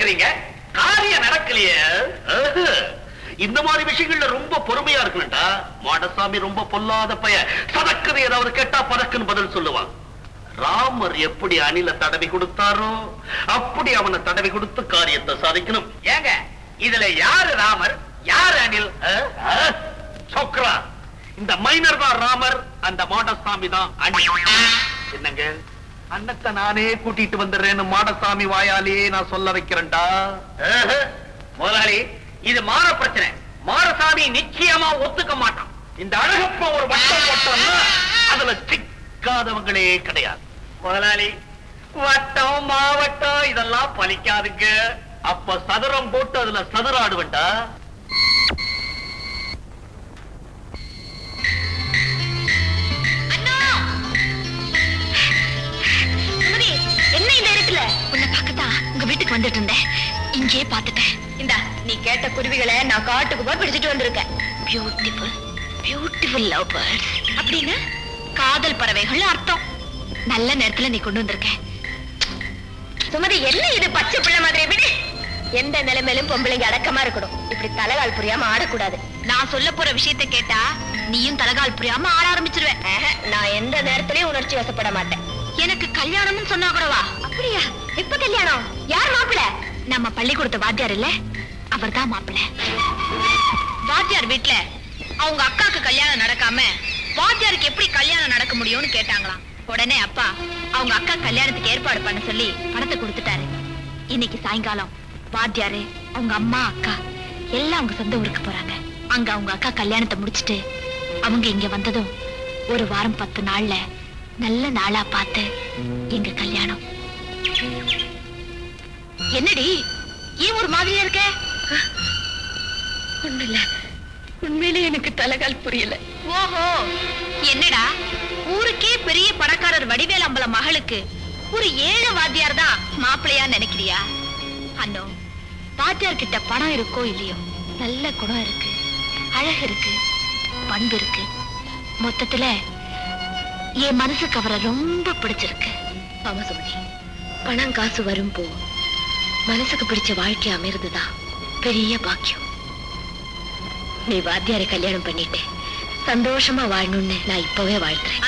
இருக்கிறீங்க, காரியம் நடக்கலையே. இந்த மாதிரி விஷயங்கள்ல ரொம்ப பொறுமையா இருக்கணும்டா. மாடசாமி ரொம்ப பொல்லாத பைய. சதக்குது ஏதாவது கேட்டா பதக்குன்னு பதில் சொல்லுவான். ராமர் எப்படி அணில தடவி கொடுத்தாரோ அப்படி அவனை தடவி கொடுத்து காரியத்தை சாதிக்கணும். ஏங்க இதுல யாரு ராமர் யாரு அணில்? சொக்ரா, இந்த மைனர் தான் ராமர், அந்த மாடசாமி தான் அணில். என்னங்க, அண்ணத்தை நானே கூட்டிட்டு வந்துடுறேன்னு மாடசாமி வாயாலேயே நான் சொல்ல வைக்கிறேன்டா. முதலாளி, இது மாற பிரச்சனை. மாடசாமி நிச்சயமா ஒத்துக்க மாட்டான். இந்த அழகப்ப ஒரு வட்டம் போட்டோம்னா அதுல சிக்காதவங்களே கிடையாது. முதலாளி, வட்டம் மாவட்டம் இதெல்லாம் பலிக்காதுங்க. அப்ப சதுரம் போட்டு அதுல சதுராடுவண்டா. என்ன இந்த இருக்குல்ல, உன்னை பார்க்கத்தான் உங்க வீட்டுக்கு வந்துட்டு இருந்தேன். இங்கே பார்த்துட்டேன். இந்தா, நீ கேட்ட குருவிகளை நான் காட்டுக்கு போய் பிடிச்சிட்டு வந்திருக்கேன். பியூட்டிஃபுல் பியூட்டிஃபுல் லவ் பேர்ட்ஸ் அப்படின்னு காதல் பறவைகள் அர்த்தம். நல்ல நேரத்துல நீ கொண்டு வந்திருக்க. சுமதி, என்ன இது பச்சை பிள்ளை மாதிரி? விடு. எந்த நிலைமையிலும் பொம்பளைங்க அடக்கமா இருக்கணும். இப்படி தலைகால் புரியாம ஆடக்கூடாது. நான் சொல்ல போற விஷயத்தை கேட்டா நீயும் தலைகால் புரியாம ஆட ஆரம்பிச்சிருவேன். நான் எந்த நேரத்திலயும் உணர்ச்சி வசப்பட மாட்டேன். எனக்கு கல்யாணம்னு சொன்னா கூடவா? அப்படியா? எப்ப கல்யாணம்? யார் மாப்பிள்ளை? நம்ம பள்ளிக்கூடத்து வாத்தியார் இல்ல, அவர் தான் மாப்பிள்ளை. வாத்தியார் வீட்டுல அவங்க அக்காக்கு கல்யாணம் நடக்காம வாத்தியாருக்கு எப்படி கல்யாணம் நடக்க முடியும்னு கேட்டாங்களாம். உடனே அப்பா அவங்க அக்கா கல்யாணத்துக்கு ஏற்பாடு பண்ண சொல்லி பணத்தை கொடுத்துட்டாரு. இன்னைக்கு சாயங்காலம் வாத்தியாரு, அவங்க அம்மா, அக்கா எல்லாம் அவங்க சொந்த ஊருக்கு போறாங்க. அங்க அவங்க அக்கா கல்யாணத்தை முடிச்சிட்டு அவங்க இங்க வந்ததும் ஒரு வாரம் 10 நாள்ல நல்ல நாளா பார்த்து எங்க கல்யாணம். என்னடி ஏன் ஒரு மாதிரியா இருக்க? ஒண்ணு இல்ல, உண்மையிலே எனக்கு தலைகால் புரியல. ஓஹோ, என்னடா ஊருக்கே பெரிய பணக்காரர் வடிவேல் அம்பலம் மகளுக்கு ஒரு ஏழை வாத்தியார் தான் மாப்பிள்ளையா நினைக்கிறியா? அண்ணோ, வாத்தியார் கிட்ட பணம் இருக்கோ இல்லையோ, நல்ல குணம் இருக்கு, அழகு இருக்கு, பண்பு இருக்கு. மொத்தத்துல என் மனசுக்கு அவரை ரொம்ப பிடிச்சிருக்கு. ஆமா சுமதி, பணம் காசு வரும் போ, மனசுக்கு பிடிச்ச வாழ்க்கை அமைறதுதான் பெரிய பாக்கியம். நீ வாத்தியாரை கல்யாணம் பண்ணிட்டு சந்தோஷமா வாழணும்னு நான் இப்பவே வாழ்த்துறேன்.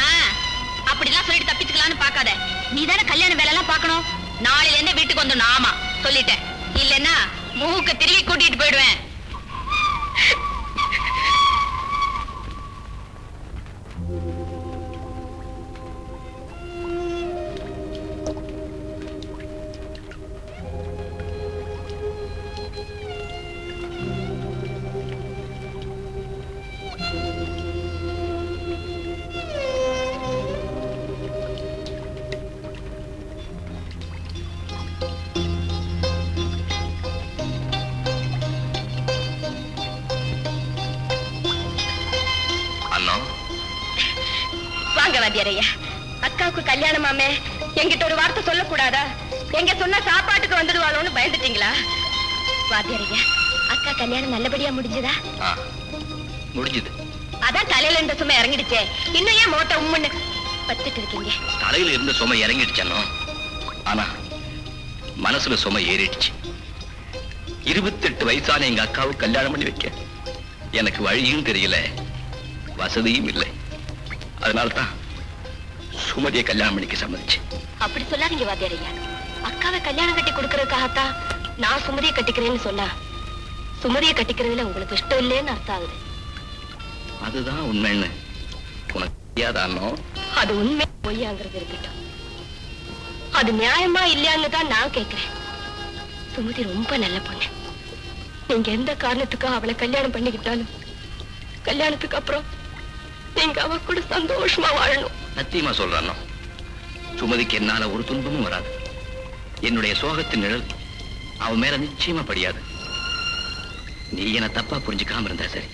அப்படிலாம் சொல்லிட்டு தப்பிச்சுக்கலான்னு பாக்காத. நீ தானே கல்யாண வேலை எல்லாம் பாக்கணும். நாளையில இருந்து வீட்டுக்கு வந்து ஆமா சொல்லிட்டேன். இல்லன்னா மூக்க திரும்பி கூட்டிட்டு போயிடுவேன். அக்காவுக்கு கல்யாணமாமே எங்கிட்ட ஒரு வார்த்தை சொல்லக்கூடாதா? எங்க சொன்ன சாப்பாட்டுக்கு வந்துடுவாளோன்னு பயந்துட்டீங்களா? வாத்தியாரையா, அக்கா கல்யாணம் நல்லபடியா முடிஞ்சதா? முடிஞ்சது. அதான் தலையில இருந்த சுமை இறங்கிடுச்சே, இன்னும் ஏன் மோத்த உம்முன்னு வச்சுட்டு இருக்கீங்க? தலையில இருந்த சுமை இறங்கிடுச்சோ, ஆனா மனசுல சுமை ஏறிடுச்சு. 28 வயசான எங்க அக்காவுக்கு கல்யாணம் பண்ணி வைக்க எனக்கு வழியும் தெரியல, வசதியும் இல்லை. அதனால்தான் சுமதியை கல்யாணம் பண்ணிக்க சம்மதிச்சு. அப்படி சொல்லாதீங்க வாத்தியாரையா. அக்காவை கல்யாணம் கட்டி கொடுக்கறதுக்காகத்தான் நான் சுமதியை கட்டிக்கிறேன்னு சொன்னா, சுமதியை கட்டிக்கிறதுல உங்களுக்கு இஷ்டம் இல்லைன்னு அர்த்தம் ஆகுது. அதுதான் உண்மைன்னு உனக்கு தெரியாதானோ? அது உண்மை பொய்யாங்கிறது இருக்கட்டும், அது நியாயமா இல்லையான்னு தான் நான் கேட்கிறேன். சுமதி ரொம்ப நல்ல பொண்ணு. நீங்க எந்த காரணத்துக்காக அவளை கல்யாணம் பண்ணிக்கிட்டாலும் கல்யாணத்துக்கு அப்புறம் நீங்க அவ கூட சந்தோஷமா வாழணும். சத்தியமா சொல்றானோ, சுமதிக்கு என்னால ஒரு துன்பமும் வராது. என்னுடைய சோகத்தின் நிழல் அவன் மேல நிச்சயமா படியாது. நீ என்ன தப்பா புரிஞ்சுக்காம இருந்தா சரி.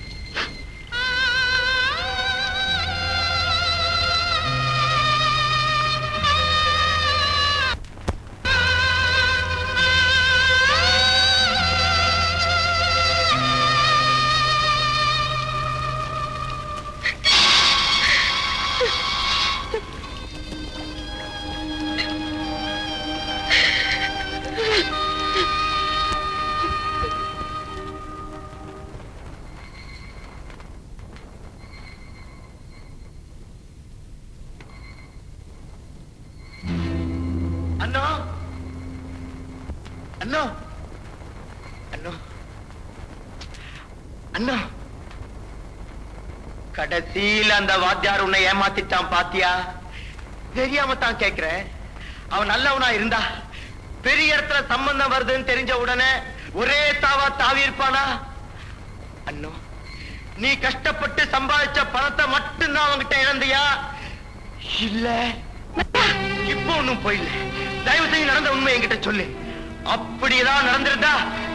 அண்ணா அண்ணா அண்ணா அண்ணா கடைசியில் அந்த வாத்தியார் உன்னை ஏமாத்திட்டான் பாத்தியா? தெரியாம தான் கேக்குறேன். அவன் நல்லவனா இருந்தா பெரிய இடத்துல சம்பந்தம் வருதுன்னு தெரிஞ்ச உடனே ஒரே தாவா தாவி இருப்பானா? அண்ணோ, நீ கஷ்டப்பட்டு சம்பாதிச்ச பணத்தை மட்டும்தான் அவன்கிட்ட இழந்தியா? இல்ல, இப்ப ஒண்ணும் போயில்ல. தயவு செய்து நடந்த உண்மை என்கிட்ட சொல்லு. அப்படியேதான் நடந்திருந்தா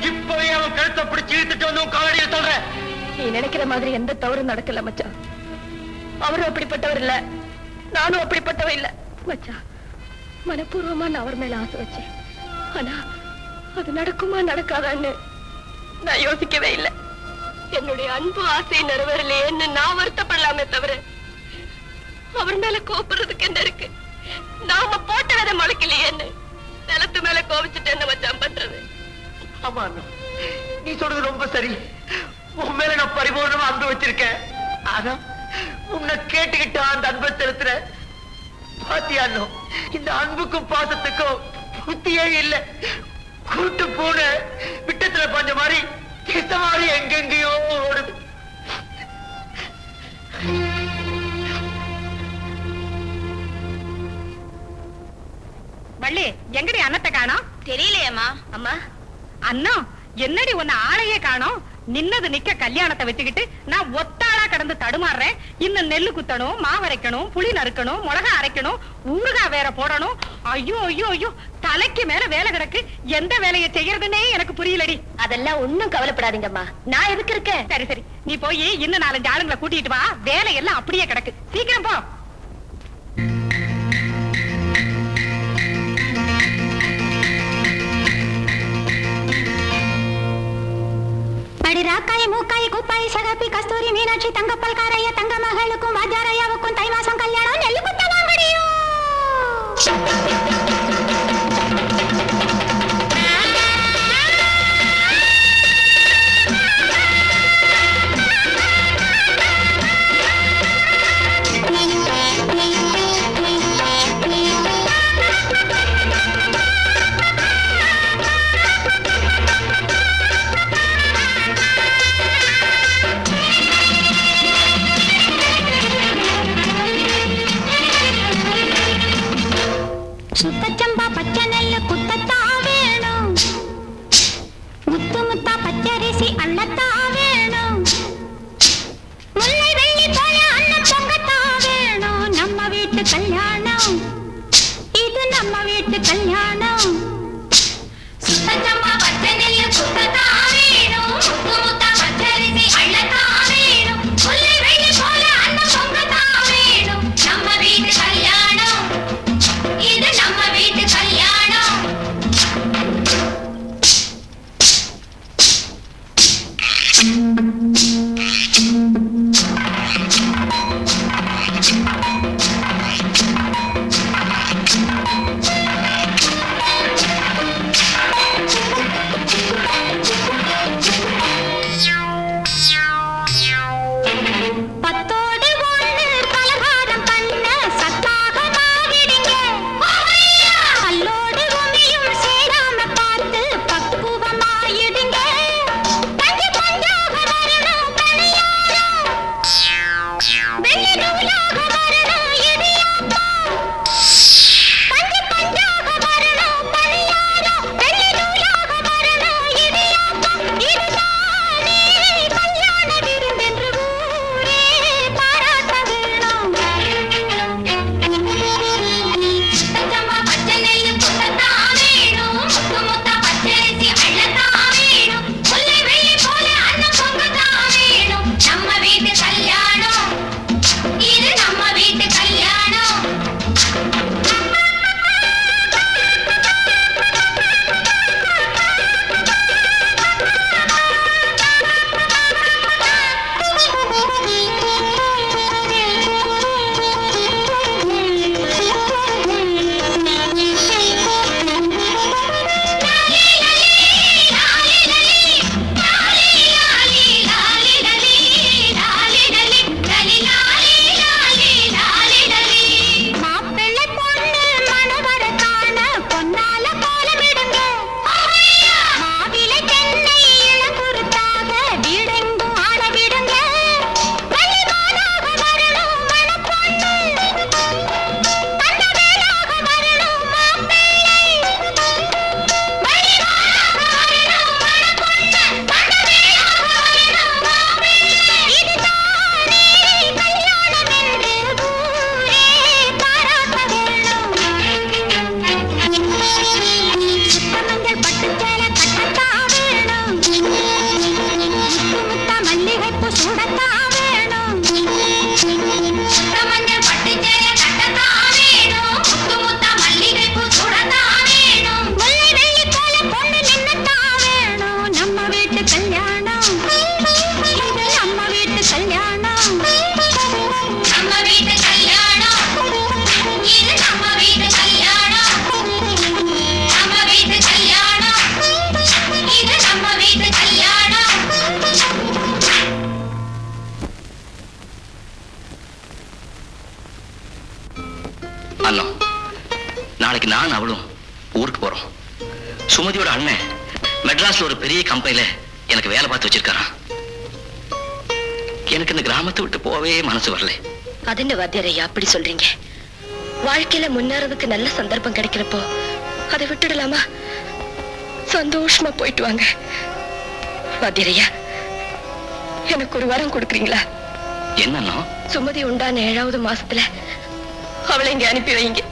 இப்பவே அவன் கழுத்தை பிடிச்சு இழுத்துட்டு வந்து காவடியில் சொல்ற. நீ நினைக்கிற மாதிரி எந்த தவறும் நடக்கல மச்சான். அவரும் அப்படிப்பட்டவர் இல்ல, நானும் அப்படிப்பட்டவ இல்ல மச்சான். மனப்பூர்வமா நான் அவர் மேல ஆசை வச்சேன். ஆனா அது நடக்குமா நடக்காதான்னு நான் யோசிக்கவே இல்லை. என்னுடைய அன்பு ஆசை நிறைவேறலையேன்னு நான் வருத்தப்படலாமே தவிர அவர் மேல கோபுறதுக்கு என்ன இருக்கு? நாம போட்ட விதை முளைக்கலையேன்னு நிலத்து மேல கோபிச்சுட்டு என்ன மச்சான் பண்றது? ஆமா அண்ணா, நீ சொல்றது ரொம்ப சரி. உன் மேல நான் பரிபூர்ணமா அன்பு வச்சிருக்கேன். ஆனா உன்னை கேட்டுக்கிட்டு அந்த அன்பை செலுத்துற பாத்தியா அண்ணா, இந்த அன்புக்கும் பாசத்துக்கும் புத்தியே இல்ல. கூட்டு போன விட்டத்துல பாஞ்ச மாதிரி கிட்ட மாதிரி எங்கெங்கயோ ஓடுது. வள்ளி, எங்கடி அண்ணத்தை காணோம்? தெரியலையேம்மா. அம்மா, அண்ணா என்னடி உன்னை ஆளையே காணோம்? நின்னது நிக்க கல்யாணத்தை வச்சுக்கிட்டு நான் ஒத்தாளா கடந்து தடுமாறுறேன். இன்னும் நெல்லு குத்தணும், மாவரைக்கணும், புளி நறுக்கணும், மிளகா அரைக்கணும், ஊறுகாய் வேற போடணும். ஐயோ ஐயோ ஐயோ, தலைக்கு மேல வேலை கிடக்கு. எந்த வேலையை செய்யறதுன்னே எனக்கு புரியலடி. அதெல்லாம் ஒண்ணும் கவலைப்படாதீங்கம்மா, நான் எதுக்கு இருக்கேன்? சரி சரி, நீ போய் இன்னும் 4-5 ஆளுங்களை கூட்டிட்டு வா. வேலையெல்லாம் அப்படியே கிடக்கு, சீக்கிரம் போ. ராக்காய் மூக்காய் குப்பாய் சகப்பி கஸ்தூரி மீனாட்சி தங்கப்பல் காரைய தங்க மகளுக்கும் வாஜாரையாவுக்கும் தை மாசம் கல்யாணம் நெல்லு குத்தலாம் முடியும். சுத்தச்சம்பா பச்சை நெல்லு குத்தத்தா வேணும், முத்து முத்தா பச்சரிசி அள்ளத்தா வேணும், முல்லை வெள்ளி போல அன்னம் பொங்கத்தா வேணும். நம்ம வீட்டு கல்யாணம் இது, நம்ம வீட்டு கல்யாணம். சுத்தச்சம்பா பச்சை நெல்லு குத்தத்தா வேணும், முத்து முத்தா பச்சரிசி அள்ளத்தா வேணும், முல்லை வெள்ளி போல அன்னம் பொங்கத்தா வேணும். நம்ம வீட்டு கல்யாணம் இது, நம்ம வீட்டு கல்யாணம். நாளைக்கு நான் அவளும் ஊருக்கு போறோம். சுமதியோட அண்ணன் மெட்ராஸ்ல ஒரு பெரிய கம்பெனில எனக்கு வேலை பார்த்து வச்சிருக்காராம். எனக்கு இந்த கிராமத்தை விட்டு போவே மனசு வரல. அது என்ன வாத்தியாரையா அப்படி சொல்றீங்க? வாழ்க்கையில முன்னேறதுக்கு நல்ல சந்தர்ப்பம் கிடைக்கிறப்போ அதை விட்டுடலாமா? சந்தோஷமா போயிட்டு வாங்க. வாத்தியாரையா, எனக்கு ஒரு வரம் கொடுக்குறீங்களா? என்னன்னா? சுமதி உண்டான 7வது மாசத்துல அவளை இங்க அனுப்பி வைங்க.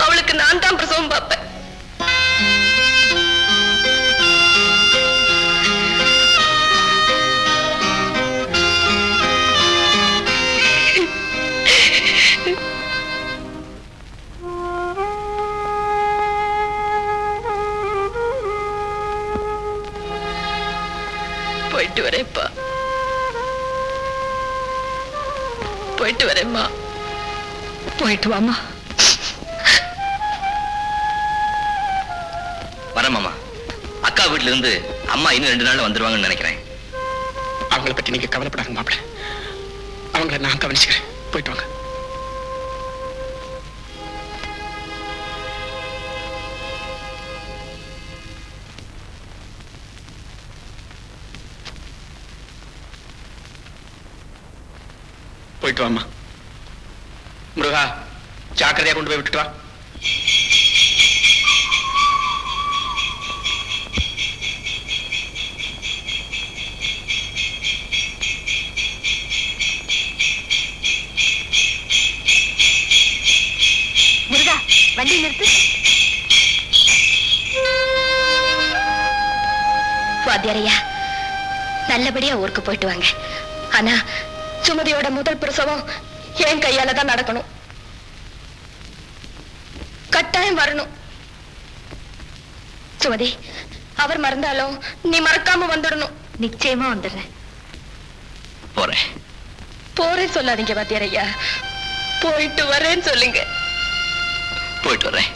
அவளுக்கு நான் தான் பிரசவம் பார்ப்பேன். போயிட்டு வரேன்ப்பா. போயிட்டு வரேம்மா. போயிட்டு வாமா. வரமாமா. அக்கா வீட்டுல இருந்து அம்மா இன்னும் 2 நாள்ல வந்துருவாங்கன்னு நினைக்கிறேன். அவங்கள பத்தி நீங்க கவலைப்படாத மாப்பிள்ள. அவங்கள நான் கவனிச்சுக்கிறேன். போயிட்டு வாங்க. போயிட்டு வாமா. முருகா, ஜாக்கிரதையா கொண்டு போய் விட்டுட்டு வா. முருகா, வண்டி நிறுத்து. வாத்தியாரையா, நல்லபடியா ஊருக்கு போயிட்டு வாங்க. ஆனா சுமதியோட முதல் பிரசவம் என் கையால தான் நடக்கணும். கட்டாயம் வரணும். சுமதி, அவர் மறந்தாலும் நீ மறக்காம வந்துடணும். நிச்சயமா வந்துடுறேன். போறேன். போறேன்னு சொல்லாதீங்க வாத்தியாரையா, போயிட்டு வரேன்னு சொல்லுங்க. போயிட்டு வரேன்.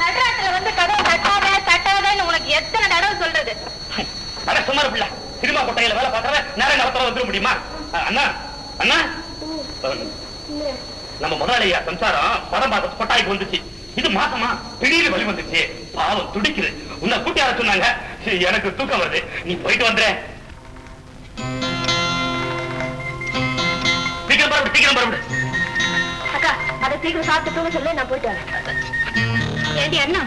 நடுராத்திரில வந்து கதவை தட்டாத தட்டாதன்னு உனக்கு எத்தனை தடவை சொல்றது? அட சும்மா பிள்ளை, சினிமா கொட்டையில வேலை பார்க்கறவன் நேரம் காலத்துல வந்துட முடியுமா? அண்ணா அண்ணா, நம்ம முதலாளியா சம்சாரம் படம் பார்த்து கொட்டாய்க்கு வந்துச்சு. இது மாசமா திடீர்னு வழி வந்துச்சு. பாவம் துடிக்குது. உன்னை கூட்டி வர சொன்னாங்க. எனக்கு தூக்கம் வருது. நீ போயிட்டு வந்துற. சீக்கிரம் பரவிடு, சீக்கிரம் பரவிடு. அக்கா, அதை சீக்கிரம் சாப்பிட்டு தூங்க சொல்லு, நான் போயிட்டு வரேன். ஏண்டி அண்ணா,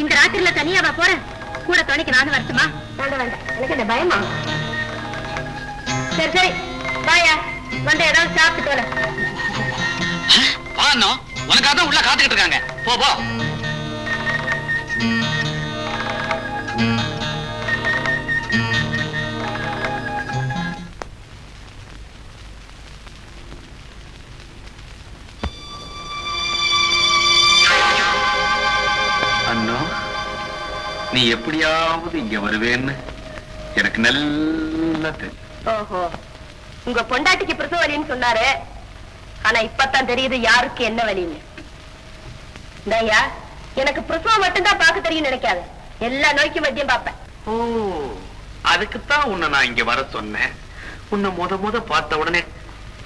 இந்த ராத்திரில தனியாவா போறேன்? கூட துணைக்கு நானும் வரட்டுமா? வேண்டாம் வேண்டாம், எனக்கு இந்த பயமா. சரி சரி, பாயா வந்து ஏதாவது சாப்பிட்டு போறேன். உனக்காக தான் உள்ள காத்துக்கிட்டு இருக்காங்க. போ போ. நீ எப்படியாவது இங்க வருவேன்னு எனக்கு நல்லா தெரியும். ஓஹோ, உங்க பொண்டாட்டிக்கு பிரசவ வலின்னு சொன்னாரு. ஆனா இப்பதான் தெரியுது யாருக்கு என்ன வலின்னு. இந்தாயா, எனக்கு பிரசவம் மட்டும்தான் பார்க்க தெரியும் நினைக்காத, எல்லா நோய்க்கும் வைத்தியம் பார்ப்பேன். ஓ, அதுக்குத்தான் உன்னை நான் இங்க வர சொன்னேன். உன்னை முத பார்த்த உடனே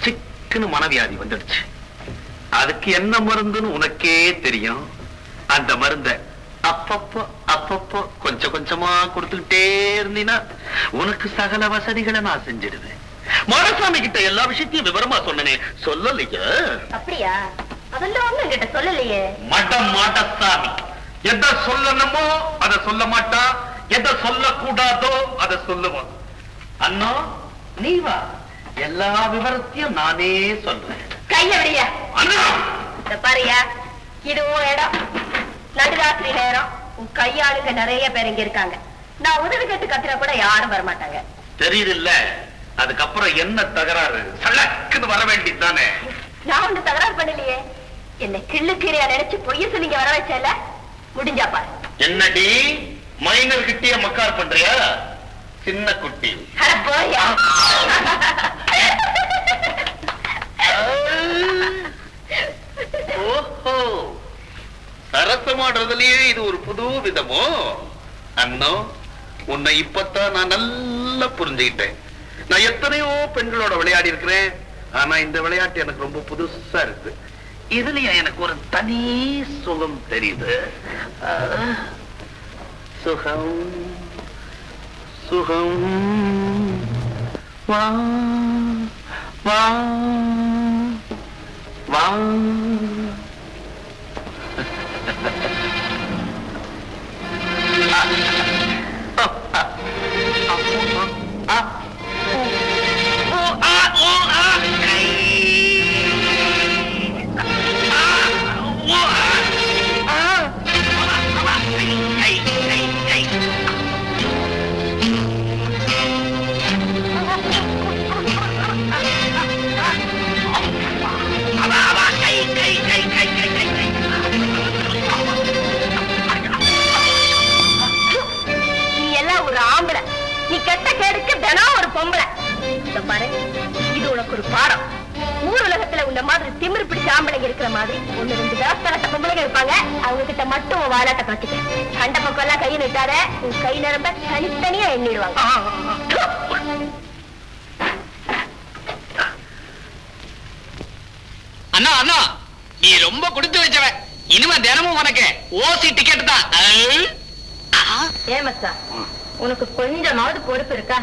சிக்குன்னு மனவியாதி வந்துடுச்சு. அதுக்கு என்ன மருந்துன்னு உனக்கே தெரியும். அந்த மருந்த அப்பப்போ கொஞ்சம் கொஞ்சமா கொடுத்துக்கிட்டே இருந்தீனா உனக்கு சகல வசதிகளை நான் செஞ்சிடுவேன். மாடசாமி கிட்ட எல்லா விஷயத்தையும் விவரமா சொன்னனே, சொல்லலையா? அப்படியா? அதெல்லாம் ஒண்ணு கிட்ட சொல்லலையே. மாடசாமி எதை சொல்லணுமோ அதை சொல்ல மாட்டா, எதை சொல்லக்கூடாதோ அதை சொல்லுவான். அண்ணா நீ வா, எல்லா விவரத்தையும் நானே சொல்றேன். கைய விடியா அண்ணா. பாரியா, இது உன் இடம், நடுராத்திரி நேரம். உன் கையாளுங்க நிறைய பேர் இங்க இருக்காங்க. நான் உதவி கேட்டு கத்துனா கூட யாரும் வரமாட்டாங்க. தெரியுது. அதுக்கப்புறம் என்ன தகராறு? சலக்குன்னு வர வேண்டியது தானே. நான் ஒண்ணு தகராறு பண்ணலையே. என்ன கிள்ளு கீரையா நினைச்சு பொய்ய சொல்லி வர வச்சல, முடிஞ்சாப்பா. என்னடி மைனர் கிட்டிய மக்கார் பண்றியா? சின்ன குட்டி. அட போயா. ஓஹோ, சரசமாடுறதுலயே இது ஒரு புது விதமோ? அண்ணா, உன்னை இப்பத்தான் நான் நல்லா புரிஞ்சுக்கிட்டேன். நான் எத்தனையோ பெண்களோட விளையாடி இருக்கிறேன். ஆனா இந்த விளையாட்டு எனக்கு ரொம்ப புதுசா இருக்கு. இதுலயா எனக்கு ஒரு தனி சுகம் தெரியுது. சுகம் சுகம் வா வா வா. அவங்க கிட்ட மட்டும் வாலாட்ட காட்டிக்க. கண்ட பக்கம் எல்லாம் கையை நிட்டாத, உன் கை நிரம்ப தனித்தனியா எண்ணிடுவாங்க. அண்ணா அண்ணா, நீ ரொம்ப கொடுத்து வச்சவன். இனிமே தினமும் உனக்கு ஓசி டிக்கெட் தான். ஏமச்சா, உனக்கு கொஞ்சமாவது பொறுப்பு இருக்கா?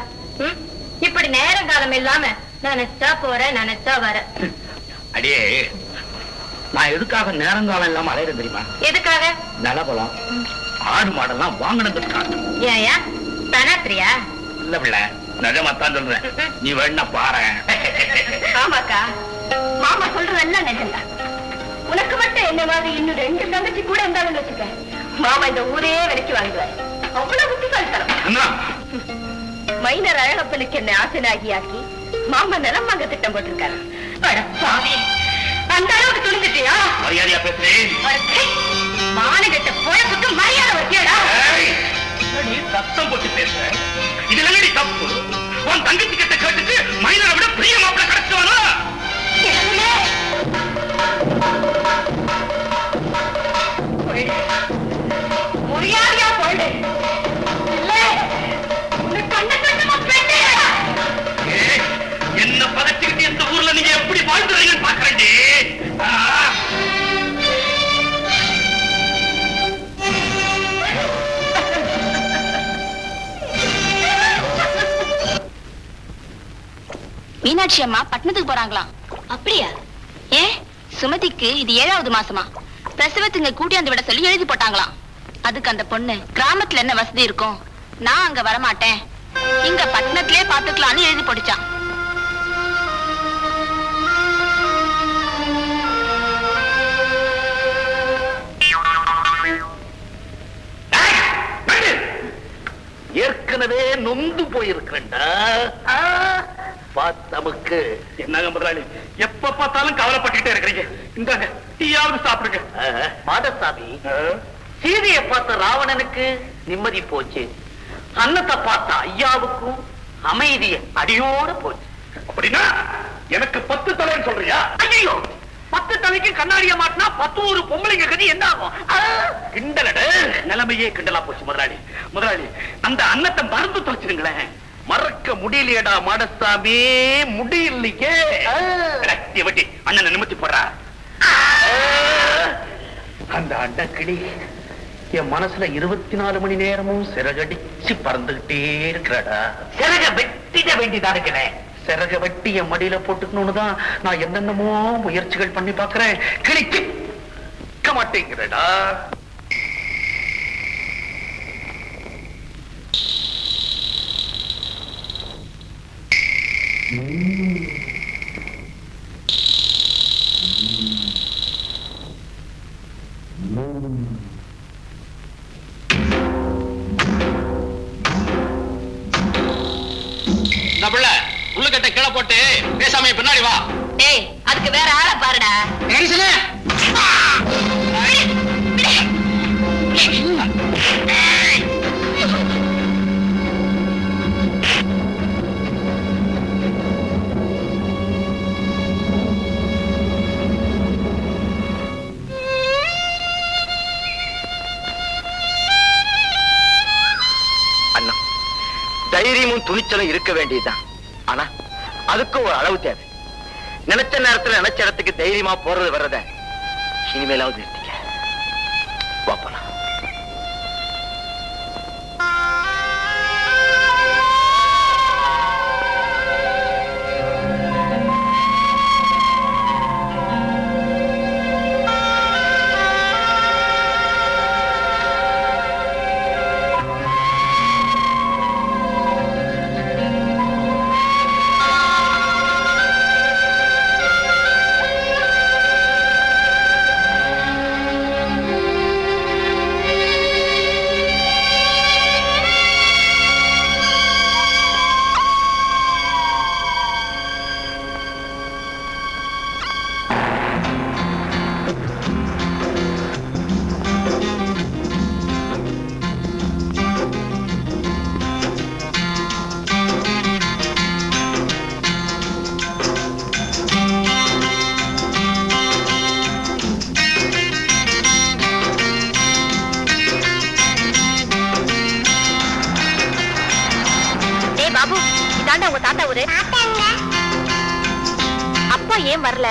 இப்படி நேரம் காலம் இல்லாம நினைச்சா போற, நினைச்சா வர. அடியே, நான் எதுக்காக நேரங்காலம் இல்லாம அலையிறது தெரியுமா? எதுக்காக? நிலபலம் ஆடு மாடெல்லாம் வாங்கினதுக்காக. ஏயா தனாத்திரியா? இல்ல பிள்ளை, நிஜமாத்தான் சொல்றேன். நீ வேணா பாரு. ஆமாக்கா, மாமா சொல்றதெல்லாம் நிஜம்தான். உனக்கு மட்டும் என்ன மாதிரி இன்னும் 2 தங்கச்சி கூட இருந்தாலும் வச்சுக்க, மாமா இந்த ஊரே விலைக்கு வாங்குவார். அவ்வளவு புத்திசாலித்தனம். மைனர் அழகப்பனுக்கு என்ன ஆசனாகியாக்கி மாமா நிலம் வாங்க திட்டம் போட்டிருக்காரு. அந்த அளவுக்கு துணிஞ்சிட்டியா? மரியாதையா பேசுறேன். மானகட்ட போயப்புக்கு மரியாதை வச்சியடா. சத்தம் போட்டு பேசுற, இதுல என்னடி தப்பு? உன் தங்கச்சி கிட்ட கேட்டுட்டு மைனரை விட பெரிய மாப்பிள்ள கிடைச்சவனா? முடியாதியா போயிடு. இல்ல உனக்கு கண்ண கண்ணமா பெண்ணே. என்ன பதச்சுக்கிட்டு இந்த ஊர்ல நீங்க எப்படி வாழ்ந்துறீங்கன்னு பாக்குறேன்டி. மீனாட்சி அம்மா பட்டணத்துக்கு போறாங்களாம். அப்படியா? ஏன் சுமதிக்கு இது 7வது மாசமா? பிரசவத்துங்க கூட்டியாந்து விட சொல்லி எழுதி போட்டாங்களாம். அதுக்கு அந்த பொண்ணு கிராமத்துல என்ன வசதி இருக்கும், நான் அங்க வரமாட்டேன், இங்க பட்டணத்திலே பாத்துக்கலாம்னு எழுதி போட்டுச்சான். ஏற்கனவே நொந்து போயிருக்கிறேன்டா. நமக்கு என்னங்க முதலாளி, எப்ப பார்த்தாலும் கவலைப்பட்டுட்டே இருக்கிறீங்க. இந்தாங்க டீயாவது சாப்பிடுங்க. மாடசாமி, சீதையை பார்த்த ராவணனுக்கு நிம்மதி போச்சு, அன்னத்தை பார்த்த ஐயாவுக்கும் அமைதிய அடியோட போச்சு. அப்படின்னா எனக்கு 10 தலைன்னு சொல்றியா? ஐயோ, 10 தலைக்கு கண்ணாடிய மாட்டினா 10 பொம்பளைங்க கதி என்ன ஆகும்? கிண்டலட நிலைமையே கிண்டலா போச்சு முதலாளி. முதலாளி, அந்த அன்னத்தை மறந்து தொலைச்சிருங்களேன். மறக்க முடியலையடா மாடசாமி, முடியலையே. வெட்டி அண்ணனை நிமித்தி போடுறா. அந்த அண்டக்கிளி என் மனசுல 24 மணி நேரமும் சிறகடிச்சு பறந்துகிட்டே இருக்கிறடா. சிறக வெட்டிட வேண்டியதா இருக்கிறேன். சிறக வெட்டி என் மடியில போட்டுக்கணும்னு தான் நான் என்னென்னமோ முயற்சிகள் பண்ணி பாக்குறேன். கிளிக்க மாட்டேங்கிறடா. உள்ளுக்கட்டை கீழே போட்டு பேசாம பின்னாடி வா. ஏய், அதுக்கு வேற ஆளை பாருடா. அண்ணா, தைரியமும் துணிச்சலும் இருக்க வேண்டியதுதான். ஆனா அதுக்கு ஒரு அளவு தேவை. நினைச்ச நேரத்துல நினைச்ச இடத்துக்கு தைரியமா போறது வர்றத இனிமேலாவது நிறுத்திக்க. வாப்பலாம். அப்பா ஏன் வரல?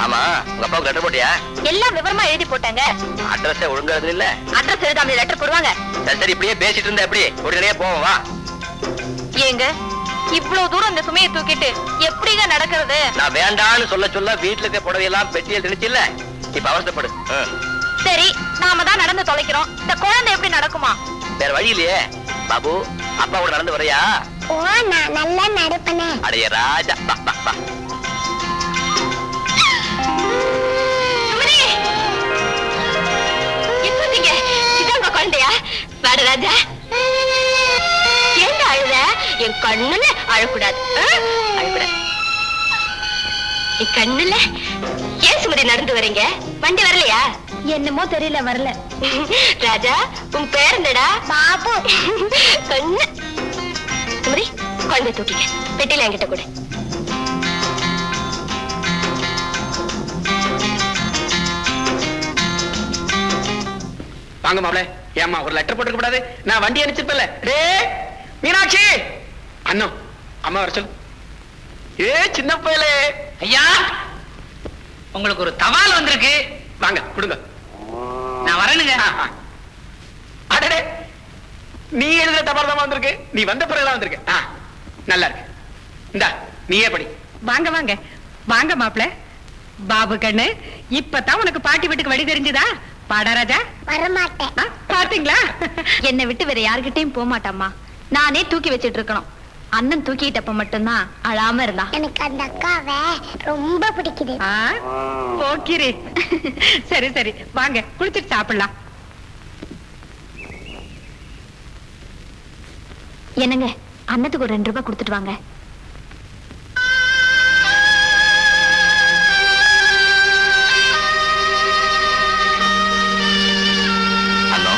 ஆமா, உங்க அப்பாவுக்கு லெட்டர் போட்டியா? எல்லாம் விவரமா எழுதி போட்டாங்க. அட்ரஸ் ஒழுங்கா எழுது இல்ல? அட்ரஸ் எழுதாம லெட்டர் போடுவாங்க? சரி சரி, இப்படியே பேசிட்டு இருந்தா எப்படி? உடனே போவோம் வா. ஏங்க இவ்வளவு தூரம் இந்த சுமையை தூக்கிட்டு எப்படிங்க நடக்கிறது? நான் வேண்டான்னு சொல்ல சொல்ல வீட்டுல இருக்க புடவையெல்லாம் பெட்டியில் திணிச்சு இல்ல, இப்ப அவசரப்படு. சரி, நாம தான் நடந்து தொலைக்கிறோம், இந்த குழந்தை எப்படி நடக்குமா? வேற வழி இல்லையே. பாபு, அப்பா கூட நடந்து வரையா? ஓ, நான் நல்லா நடப்பனே. அடைய ராஜா, பா பா பா. குழந்தையா? வாட ராஜா. ஏன் அழுத? என் கண்ணுல அழக்கூடாது, அழக்கூடாது. என் கண்ணுல ஏன் சுமதி நடந்து வரீங்க? வண்டி வரலையா? என்னமோ தெரியல, வரல. ராஜா, உன் பேர் என்னடா? பாபு. கண்ணு. சுமதி, குழந்தை தூக்கிக்க, பெட்டில என்கிட்ட கூட. வாங்க மாப்ள. ஏமா ஒரு லெட்டர் போட்டுக்க கூடாது? நான் வண்டி அனுப்பிச்சிருப்பேன்ல. டே மீனாட்சி, அண்ணா அம்மா வர சொல்லு. ஏ சின்ன பயலே. ஐயா, உங்களுக்கு ஒரு தபால் வந்திருக்கு. வாங்க கொடுங்க. நான் வரணுங்க. அடடே, நீ எழுதுற தபால் தான் வந்திருக்கு. நீ வந்த பிறகு வந்திருக்கு. நல்லா இருக்கு. இந்தா நீயே படி. வாங்க வாங்க வாங்க மாப்பிள. பாபு கண்ணு, இப்பதான் உனக்கு பாட்டி வீட்டுக்கு வழி தெரிஞ்சுதா? பாடா ராஜா. வரமாட்டேன். பாத்தீங்களா? என்னை விட்டு வேற யாருக்கிட்டையும் போக மாட்டாமா. நானே தூக்கி வச்சிட்டு இருக்கணும். அண்ணன் தூக்கிட்டப்ப மட்டும்தான் அழாம இருந்தா. எனக்கு அந்த அக்காவை ரொம்ப பிடிக்குது. ஓகே, சரி சரி, வாங்க குளிச்சிட்டு சாப்பிடலாம். என்னங்க, அண்ணத்துக்கு ஒரு 2 ரூபாய் கொடுத்துட்டு வாங்க. அண்ணா,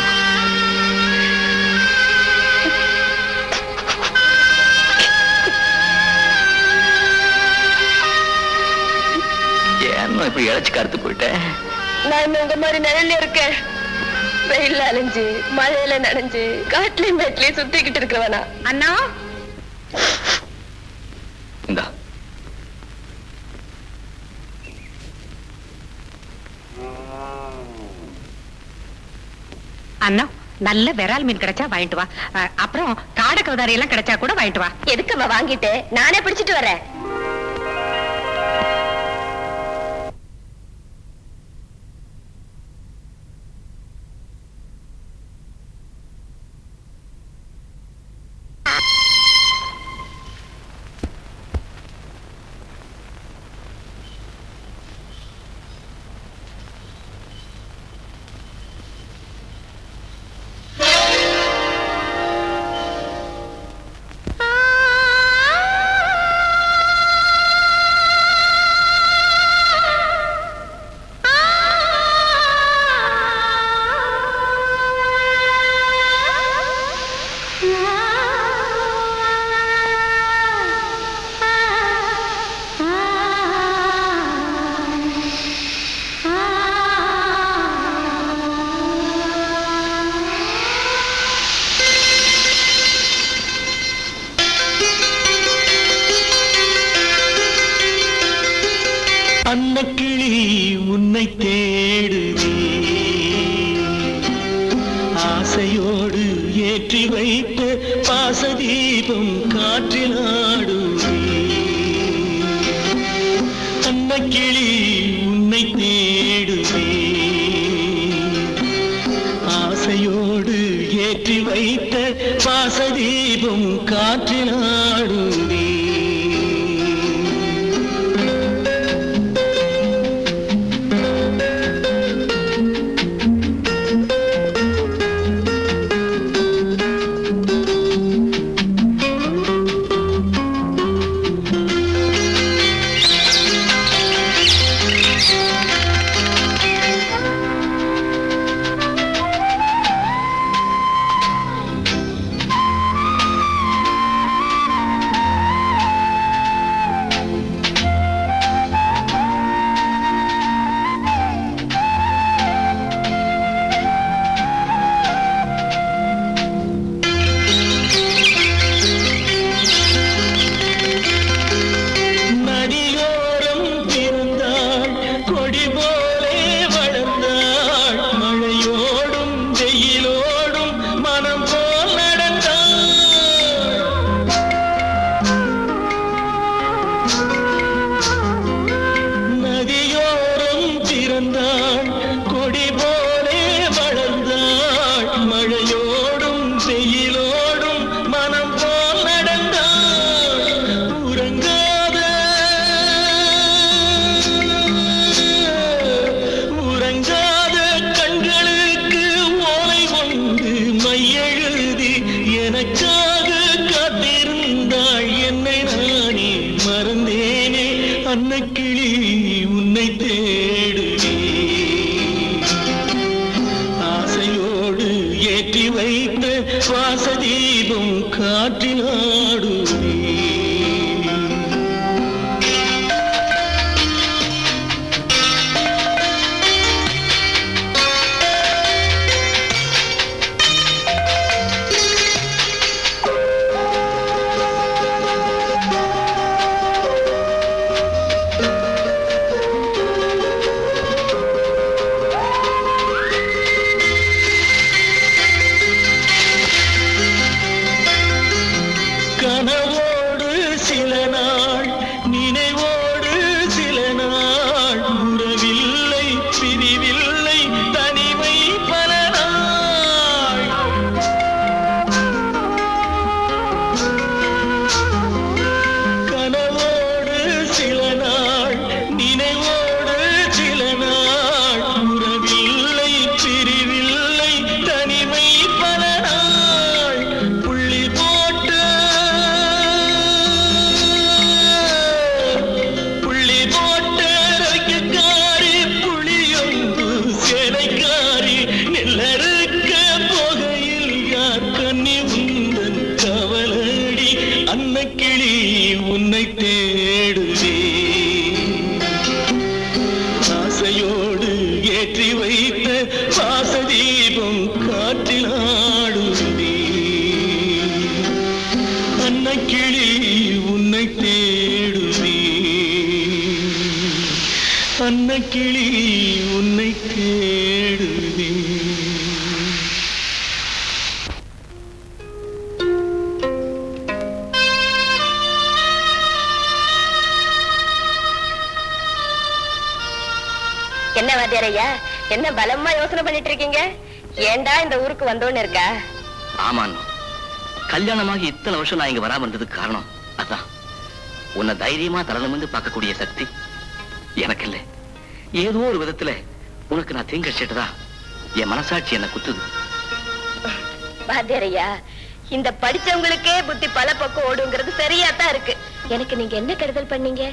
இப்ப இழைச்சு கருத்து போயிட்டேன். நான் உங்க மாதிரி நிழல்ல இருக்கேன். வெயில்ல அலைஞ்சு மழையில நனைஞ்சு காட்டுலயும் மேட்லயும் சுத்திக்கிட்டு இருக்கிறவனா? அண்ணா இந்தா அண்ணா, நல்ல விரால் மீன் கிடைச்சா வாங்கிட்டு வா. அப்புறம் காடை கௌதாரி எல்லாம் கிடைச்சா கூட வாங்கிட்டு வா. எதுக்கு வாங்கிட்டு நானே பிடிச்சிட்டு வரேன். அன்னக்கிளி உன்னை தேடுவே, ஆசையோடு ஏற்றி வைத்த பாசதீபம் காற்றில் ஆடுவே. அன்னக்கிளி உன்னை தேடுவே, ஆசையோடு ஏற்றி வைத்த பாசதீபம் காற்றில் ஆடுவே. அன்னக்கிளி உன்னை தேடுவே, ஆசையோடு ஏற்றி வைத்த வாசதீபம் காற்றில் ஆடுவே. கிளி உன்னை தேடுதே. என்ன வாத்தியாரையா, என்ன பலமா யோசனை பண்ணிட்டு இருக்கீங்க? ஏண்டா இந்த ஊருக்கு வந்தோன்னு இருக்கா? ஆமாண்ணா, கல்யாணமாகி இத்தனை வருஷம் நான் இங்க வராம இருந்ததுக்கு காரணம் அதான். உன்னை தைரியமா தலநிமிர்ந்து பார்க்கக்கூடிய சக்தி எனக்கு இல்லை. ஏதோ ஒரு விதத்துல உனக்கு நான் தீங்கடிச்சிட்டதா என் மனசாட்சி என்ன குத்துது. வாத்தியாரையா, இந்த படிச்சவங்களுக்கே புத்தி பல பக்கம் ஓடுங்கிறது சரியாத்தான் இருக்கு. எனக்கு நீங்க என்ன கெடுதல் பண்ணீங்க?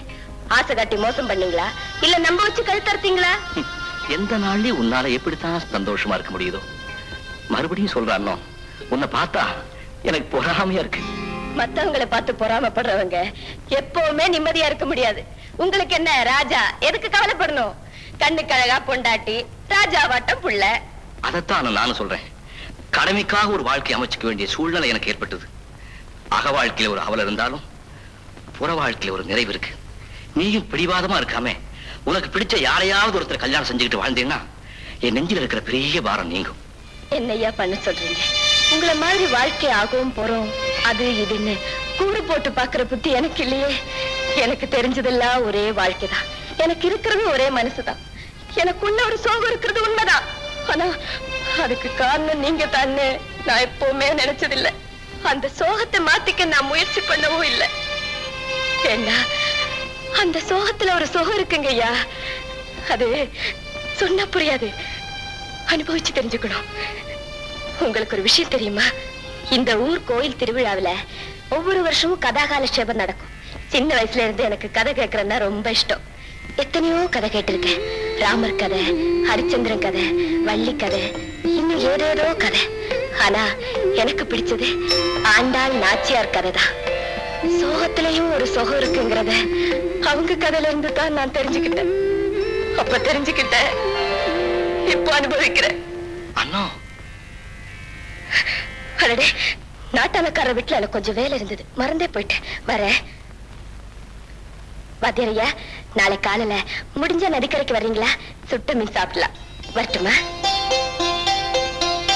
ஆசை காட்டி மோசம் பண்ணீங்களா, இல்ல நம்ப வச்சு கழுத்தறுத்தீங்களா? எந்த நாள்லயும் உன்னால எப்படித்தான் சந்தோஷமா இருக்க முடியுதோ. மறுபடியும் சொல்றானோ, உன்னை பார்த்தா எனக்கு பொறாமையா இருக்கு. மத்தவங்களை பார்த்து பொறாமப்படுறவங்க எப்பவுமே நிம்மதியா இருக்க முடியாது. உங்களுக்கு என்ன ராஜா, எதுக்கு கவலைப்படணும்? கண்ணுக்கு அழகா பொண்டாட்டி, ராஜாவாட்டம் புள்ள. அதைத்தான் நானும் சொல்றேன். கடமைக்காக ஒரு வாழ்க்கை அமைச்சுக்க வேண்டிய சூழ்நிலை எனக்கு ஏற்பட்டது. அக வாழ்க்கையில ஒரு அவல இருந்தாலும் புற வாழ்க்கையில ஒரு நிறைவு இருக்கு. நீயும் பிடிவாதமா இருக்காம உனக்கு பிடிச்ச யாரையாவது ஒருத்தர் கல்யாணம் செஞ்சுக்கிட்டு வாழ்ந்தீங்கன்னா என் நெஞ்சில் இருக்கிற பெரிய பாரம் நீங்கும். என்னையா பண்ண சொல்றீங்க? உங்களை மாதிரி வாழ்க்கை ஆகவும் போறோம் அது இதுன்னு கூறு போட்டு பாக்குற புத்தி எனக்கு இல்லையே. எனக்கு தெரிஞ்சதெல்லாம் ஒரே வாழ்க்கைதான். எனக்கு இருக்கிறது ஒரே மனசுதான். எனக்குள்ள ஒரு சோகம் இருக்கிறது உண்மைதான். ஆனா அதுக்கு காரணம் நீங்க தானே நான் எப்பவுமே நினைச்சதில்லை. அந்த சோகத்தை மாத்திக்க நான் முயற்சி பண்ணவும் இல்லை. ஏன்னா அந்த சோகத்துல ஒரு சோகம் இருக்குங்க ஐயா. அது சொன்னா புரியாது, அனுபவிச்சு தெரிஞ்சுக்கணும். உங்களுக்கு ஒரு விஷயம் தெரியுமா? இந்த ஊர் கோயில் திருவிழாவில ஒவ்வொரு வருஷமும் கதாகாலட்சேபம் நடக்கும். சின்ன வயசுல இருந்து எனக்கு கதை கேட்கறதுன்னா ரொம்ப இஷ்டம். எத்தனையோ கதை கேட்டிருக்கேன். ராமர் கதை, ஹரிச்சந்திரன் கதை, வள்ளி கதை, இன்னும் ஏதேதோ கதை. ஆனா எனக்கு பிடிச்சது ஆண்டாள் நாச்சியார் கதை தான். சோகத்திலையும் ஒரு சோகம் இருக்குங்கிறத அவங்க கதையில இருந்து தான் நான் தெரிஞ்சுக்கிட்டேன். அப்ப தெரிஞ்சுக்கிட்டேன், இப்போ அனுபவிக்கிறேன். அண்ணா, அடடே, நாட்டாளக்கார வீட்டுல எனக்கு கொஞ்சம் வேலை இருந்தது, மறந்தே போயிட்டேன். வரேன். வாத்தியாரையா, நாளை காலையில முடிஞ்ச நதிக்கரைக்கு வர்றீங்களா? சுட்ட மீன் சாப்பிடலாம். வரட்டுமா?